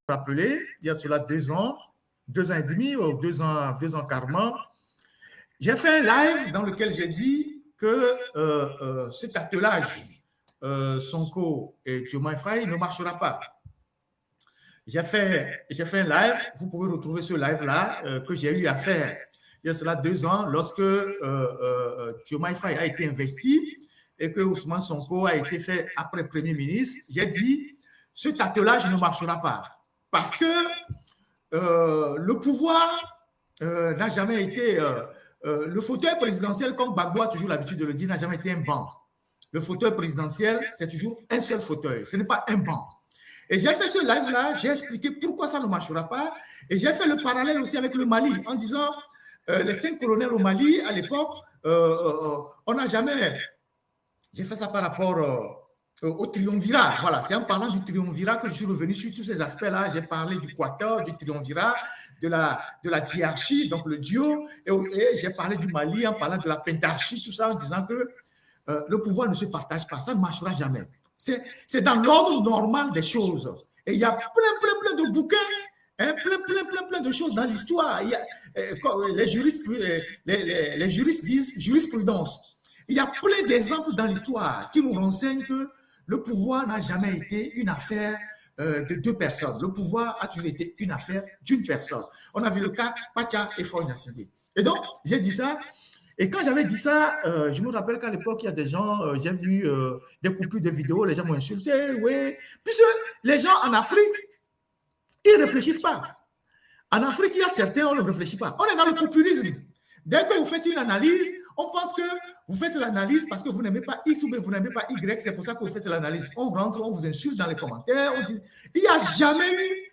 Rappelez, il y a cela 2 ans et demi, ou 2 ans carrément, j'ai fait un live dans lequel j'ai dit que cet attelage Sonko et Diomaye Faye ne marchera pas. J'ai fait un live, vous pouvez retrouver ce live-là que j'ai eu à faire il y a cela 2 ans lorsque Diomaye Faye a été investi et que Ousmane Sonko a été fait après Premier ministre. J'ai dit, cet attelage ne marchera pas parce que le pouvoir n'a jamais été... le fauteuil présidentiel, comme Gbagbo a toujours l'habitude de le dire, n'a jamais été un banc. Le fauteuil présidentiel, c'est toujours un seul fauteuil, ce n'est pas un banc. Et j'ai fait ce live-là, j'ai expliqué pourquoi ça ne marchera pas. Et j'ai fait le parallèle aussi avec le Mali, en disant, les 5 colonels au Mali, à l'époque, on n'a jamais... J'ai fait ça par rapport au triumvirat. Voilà, c'est en parlant du triumvirat que je suis revenu sur tous ces aspects-là. J'ai parlé du quator, du triumvirat, de la diarchie, donc le duo, et j'ai parlé du Mali en parlant de la pentarchie, tout ça, en disant que le pouvoir ne se partage pas, ça ne marchera jamais. C'est dans l'ordre normal des choses. Et il y a plein de bouquins, hein, plein de choses dans l'histoire. Les juristes disent jurisprudence. Il y a plein d'exemples dans l'histoire qui nous renseignent que le pouvoir n'a jamais été une affaire de 2 personnes. Le pouvoir a toujours été une affaire d'une personne. On a vu le cas Pacha et Foy Gnassingbé. Et donc, j'ai dit ça. Et quand j'avais dit ça, je me rappelle qu'à l'époque, il y a des gens, j'ai vu des coupures de vidéos, les gens m'ont insulté, oui. Puisque les gens en Afrique, ils ne réfléchissent pas. En Afrique, il y a certains, on ne réfléchit pas. On est dans le populisme. Dès que vous faites une analyse, on pense que vous faites l'analyse parce que vous n'aimez pas X ou vous n'aimez pas Y, c'est pour ça que vous faites l'analyse. On rentre, on vous insulte dans les commentaires, on dit, il n'y a jamais eu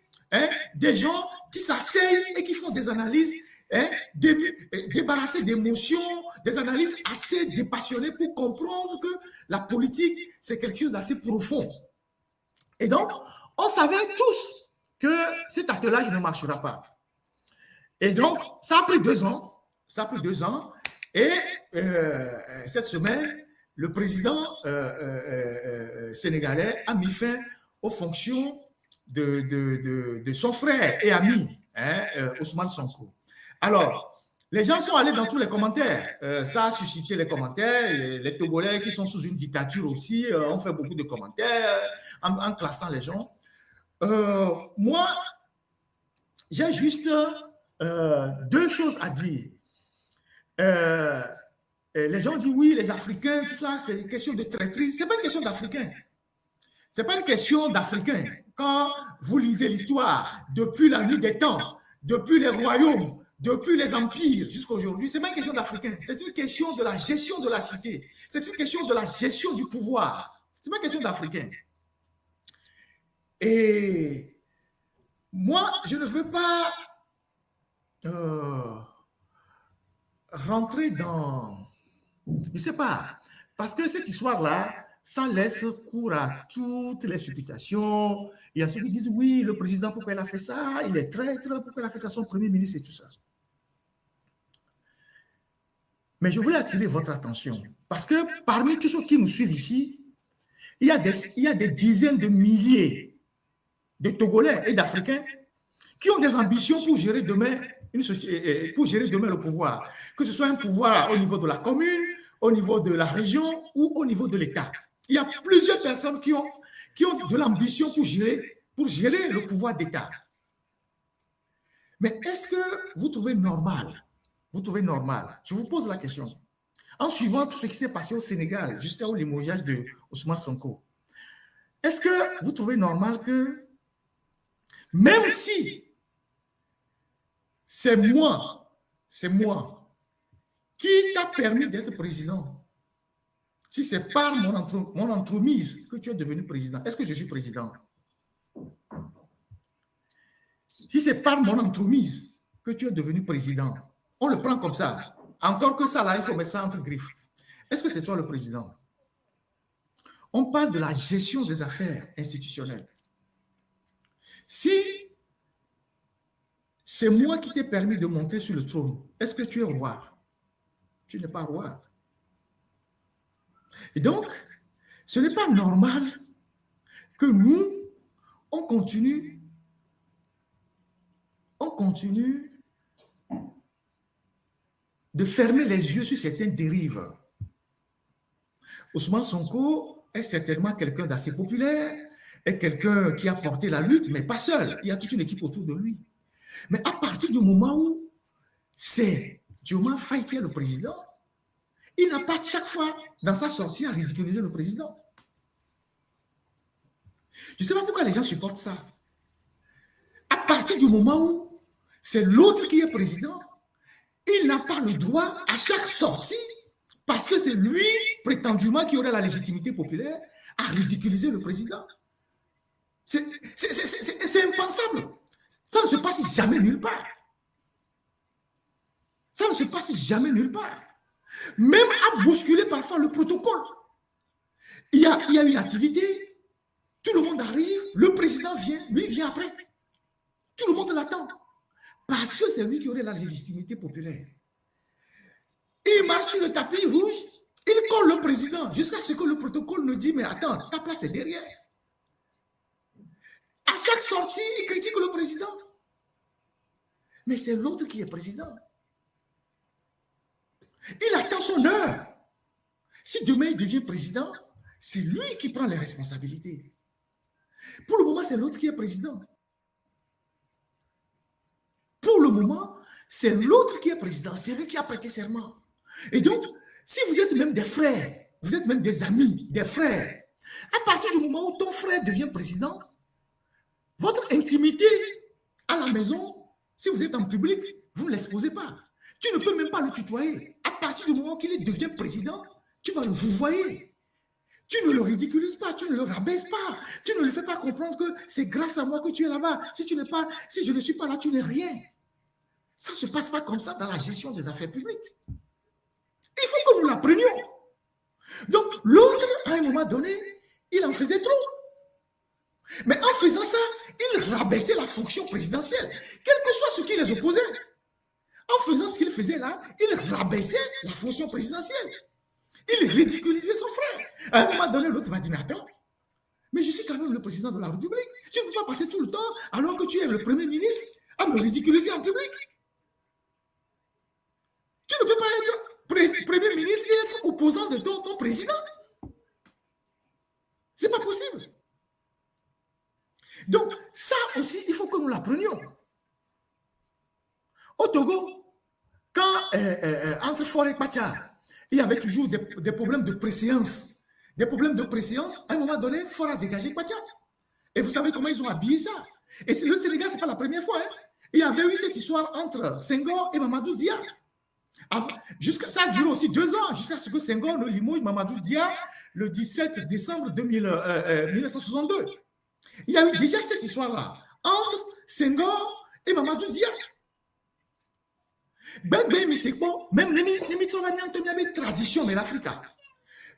des gens qui s'asseyent et qui font des analyses débarrassés d'émotions, des analyses assez dépassionnées pour comprendre que la politique, c'est quelque chose d'assez profond. Et donc, on savait tous que cet attelage ne marchera pas. Et donc, ça a pris 2 ans. Ça a pris 2 ans. Et cette semaine, le président sénégalais a mis fin aux fonctions de son frère et ami, Ousmane Sonko. Alors, les gens sont allés dans tous les commentaires. Ça a suscité les commentaires. Les Togolais qui sont sous une dictature aussi ont fait beaucoup de commentaires en classant les gens. Moi, j'ai juste 2 choses à dire. Les gens disent oui, les Africains, tout ça, c'est une question de traîtrise. Ce n'est pas une question d'Africains. Ce n'est pas une question d'Africains. Quand vous lisez l'histoire, depuis la nuit des temps, depuis les royaumes, depuis les empires jusqu'à aujourd'hui, ce n'est pas une question d'Africains. C'est une question de la gestion de la cité. C'est une question de la gestion du pouvoir. Ce n'est pas une question d'Africains. Et moi, je ne veux pas rentrer dans... Je ne sais pas. Parce que cette histoire-là, ça laisse cours à toutes les supputations. Il y a ceux qui disent, oui, le président, pourquoi il a fait ça? Il est traître, pourquoi il a fait ça, son premier ministre et tout ça. Mais je voulais attirer votre attention. Parce que parmi tous ceux qui nous suivent ici, il y a des dizaines de milliers de Togolais et d'Africains qui ont des ambitions pour gérer demain le pouvoir. Que ce soit un pouvoir au niveau de la commune, au niveau de la région ou au niveau de l'État. Il y a plusieurs personnes qui ont de l'ambition pour gérer le pouvoir d'État. Mais est-ce que vous trouvez normal? Je vous pose la question. En suivant tout ce qui s'est passé au Sénégal jusqu'au limogeage de Ousmane Sonko, est-ce que vous trouvez normal que, même si c'est moi qui t'a permis d'être président, si c'est par mon entremise que tu es devenu président, est-ce que je suis président? Si c'est par mon entremise que tu es devenu président, on le prend comme ça. Encore que ça, là, il faut mettre ça entre griffes. Est-ce que c'est toi le président? On parle de la gestion des affaires institutionnelles. Si c'est moi qui t'ai permis de monter sur le trône, est-ce que tu es roi? Tu n'es pas roi. Et donc, ce n'est pas normal que nous, on continue on continue de fermer les yeux sur certaines dérives. Ousmane Sonko est certainement quelqu'un d'assez populaire, est quelqu'un qui a porté la lutte, mais pas seul. Il y a toute une équipe autour de lui. Mais à partir du moment où c'est Diomaye Faye qui est le président, il n'a pas chaque fois dans sa sortie à ridiculiser le président. Je ne sais pas pourquoi les gens supportent ça. À partir du moment où c'est l'autre qui est président, il n'a pas le droit à chaque sortie, parce que c'est lui, prétendument, qui aurait la légitimité populaire, à ridiculiser le président. C'est impensable. Ça ne se passe jamais nulle part. Ça ne se passe jamais nulle part. Même à bousculer parfois le protocole. Il y a une activité, tout le monde arrive, le président vient, lui vient après. Tout le monde l'attend. Parce que c'est lui qui aurait la légitimité populaire. Il marche sur le tapis rouge, il colle le président jusqu'à ce que le protocole nous dise, mais attends, ta place est derrière. À chaque sortie, il critique le président. Mais c'est l'autre qui est président. Il attend son heure. Si demain il devient président, c'est lui qui prend les responsabilités. Pour le moment, c'est l'autre qui est président. Pour le moment, c'est l'autre qui est président. C'est lui qui a prêté serment. Et donc, si vous êtes même des frères, vous êtes même des amis, des frères, à partir du moment où ton frère devient président, votre intimité à la maison, si vous êtes en public, vous ne l'exposez pas. Tu ne peux même pas le tutoyer. À partir du moment qu'il devient président, tu vas le vouvoyer. Tu ne le ridiculises pas, tu ne le rabaisses pas, tu ne le fais pas comprendre que c'est grâce à moi que tu es là-bas. Si je ne suis pas là, tu n'es rien. Ça ne se passe pas comme ça dans la gestion des affaires publiques. Il faut que nous l'apprenions. Donc, l'autre, à un moment donné, il en faisait trop. Mais en faisant ça, il rabaissait la fonction présidentielle, quel que soit ce qui les opposait. En faisant ce qu'il faisait là, il rabaissait la fonction présidentielle. Il ridiculisait son frère. À un moment donné, l'autre va dire, mais attends, mais je suis quand même le président de la République. Tu ne peux pas passer tout le temps, alors que tu es le Premier ministre, à me ridiculiser en public. Tu ne peux pas être Premier ministre et être opposant de ton président. Ce n'est pas possible. Donc, ça aussi, il faut que nous l'apprenions. Au Togo, quand entre Faure et Kwacha, il y avait toujours des problèmes de préséance. Des problèmes de préséance, à un moment donné, Faure a dégagé Kwacha. Et vous savez comment ils ont habillé ça. Et le Sénégal, ce n'est pas la première fois. Hein. Il y avait eu cette histoire entre Senghor et Mamadou Dia. Ça a duré aussi 2 ans, jusqu'à ce que Senghor ne limoge Mamadou Dia le 17 décembre 1962. Il y a eu déjà cette histoire-là entre Senghor et Mamadou Dia. Même les traditions de l'Afrique.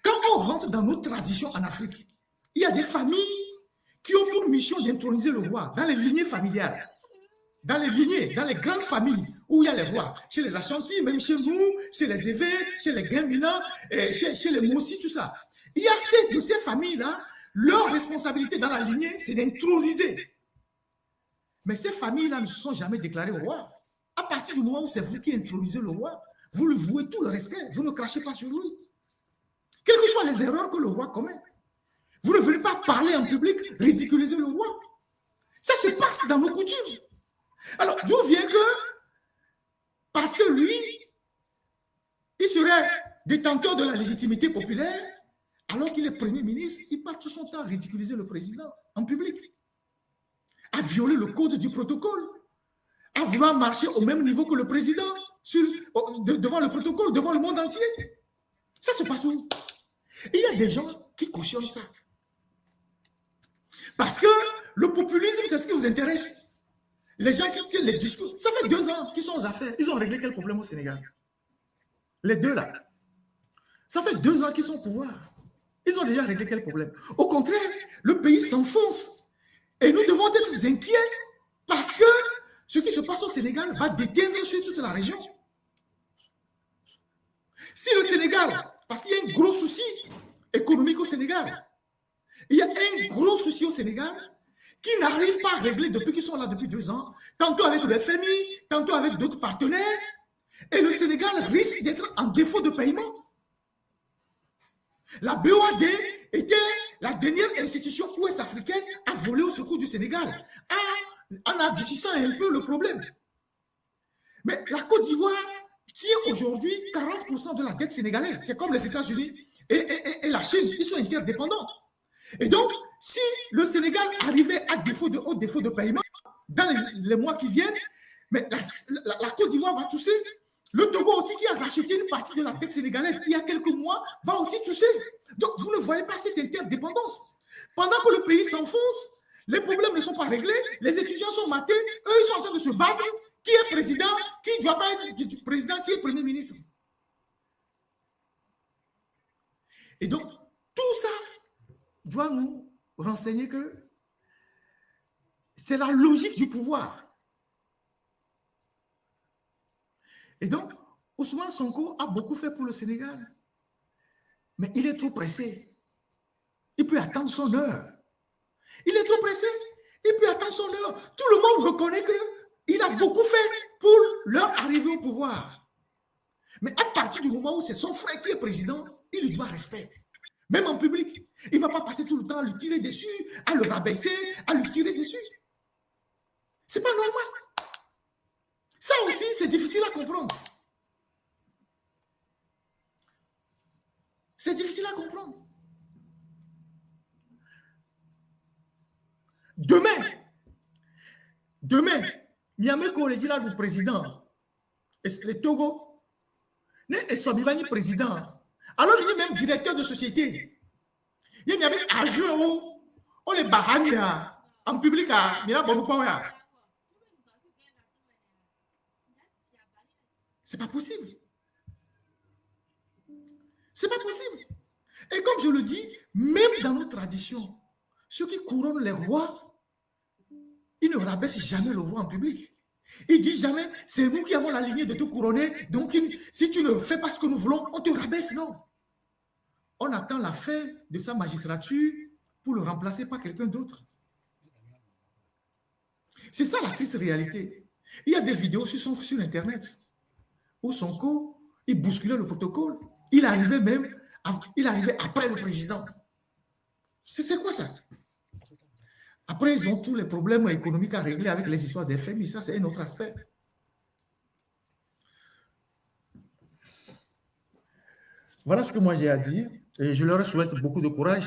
Quand on rentre dans nos traditions en Afrique, il y a des familles qui ont pour mission d'introniser le roi dans les lignées familiales. Dans les lignées, dans les grandes familles où il y a les rois, chez les Ashanti, même chez nous, chez les Évé, chez les Guinmina, chez les Mossi, tout ça. Il y a de ces familles-là, leur responsabilité dans la lignée, c'est d'introniser. Mais ces familles-là ne se sont jamais déclarées au roi. À partir du moment où c'est vous qui intronisez le roi, vous lui vouez tout le respect, vous ne crachez pas sur lui. Quelles que soient les erreurs que le roi commet, vous ne venez pas parler en public, ridiculiser le roi. Ça se passe dans nos coutumes. Alors, d'où vient que, parce que lui, il serait détenteur de la légitimité populaire, alors qu'il est Premier ministre, il passe tout son temps à ridiculiser le président en public, à violer le code du protocole, à vouloir marcher au même niveau que le président devant le protocole, devant le monde entier. Ça se passe où? Il y a des gens qui cautionnent ça. Parce que le populisme, c'est ce qui vous intéresse. Les gens qui tiennent les discours, ça fait 2 ans qu'ils sont aux affaires. Ils ont réglé quel problème au Sénégal? Les deux là. Ça fait 2 ans qu'ils sont au pouvoir. Ils ont déjà réglé quel problème? Au contraire, le pays s'enfonce. Et nous devons être inquiets parce que ce qui se passe au Sénégal va déteindre sur toute la région. Si le Sénégal, parce qu'il y a un gros souci économique au Sénégal, il y a un gros souci au Sénégal qui n'arrivent pas à régler depuis qu'ils sont là depuis 2 ans, tantôt avec le FMI, tantôt avec d'autres partenaires, et le Sénégal risque d'être en défaut de paiement. La BOAD était la dernière institution ouest-africaine à voler au secours du Sénégal, en adoucissant un peu le problème. Mais la Côte d'Ivoire tient aujourd'hui 40% de la dette sénégalaise. C'est comme les États-Unis et la Chine, ils sont interdépendants. Et donc, si le Sénégal arrivait à haut défaut de paiement dans les mois qui viennent, mais la Côte d'Ivoire va tousser. Le Togo aussi, qui a racheté une partie de la dette sénégalaise il y a quelques mois, va aussi tousser. Donc, vous ne voyez pas cette interdépendance. Pendant que le pays s'enfonce, les problèmes ne sont pas réglés, les étudiants sont matés, eux, ils sont en train de se battre. Qui est président, qui ne doit pas être président, qui est premier ministre. Et donc, tout ça doit nous renseigner que c'est la logique du pouvoir. Et donc, Ousmane Sonko a beaucoup fait pour le Sénégal. Mais il est trop pressé. Il peut attendre son heure. Il est trop pressé. Il peut attendre son heure. Tout le monde reconnaît qu'il a beaucoup fait pour leur arrivée au pouvoir. Mais à partir du moment où c'est son frère qui est président, il lui doit respect. Même en public. Il ne va pas passer tout le temps à lui tirer dessus, à le rabaisser, à lui tirer dessus. C'est pas normal. Ça aussi, c'est difficile à comprendre. C'est difficile à comprendre. Demain, Miamé Koleji là, le président, le Togo, et Sobivani président. Alors, il est même directeur de société. Il y a un jeu où on les barrage en public. C'est pas possible. C'est pas possible. Et comme je le dis, même dans nos traditions, ceux qui couronnent les rois, ils ne rabaissent jamais le roi en public. Ils disent jamais, c'est nous qui avons la lignée de te couronner, donc si tu ne fais pas ce que nous voulons, on te rabaisse, non. On attend la fin de sa magistrature pour le remplacer par quelqu'un d'autre. C'est ça la triste réalité. Il y a des vidéos sur Internet où Sonko, il bousculait le protocole. Il arrivait après le président. C'est quoi ça? Après, ils ont tous les problèmes économiques à régler avec les histoires des FMI. Ça, c'est un autre aspect. Voilà ce que moi j'ai à dire. Et je leur souhaite beaucoup de courage.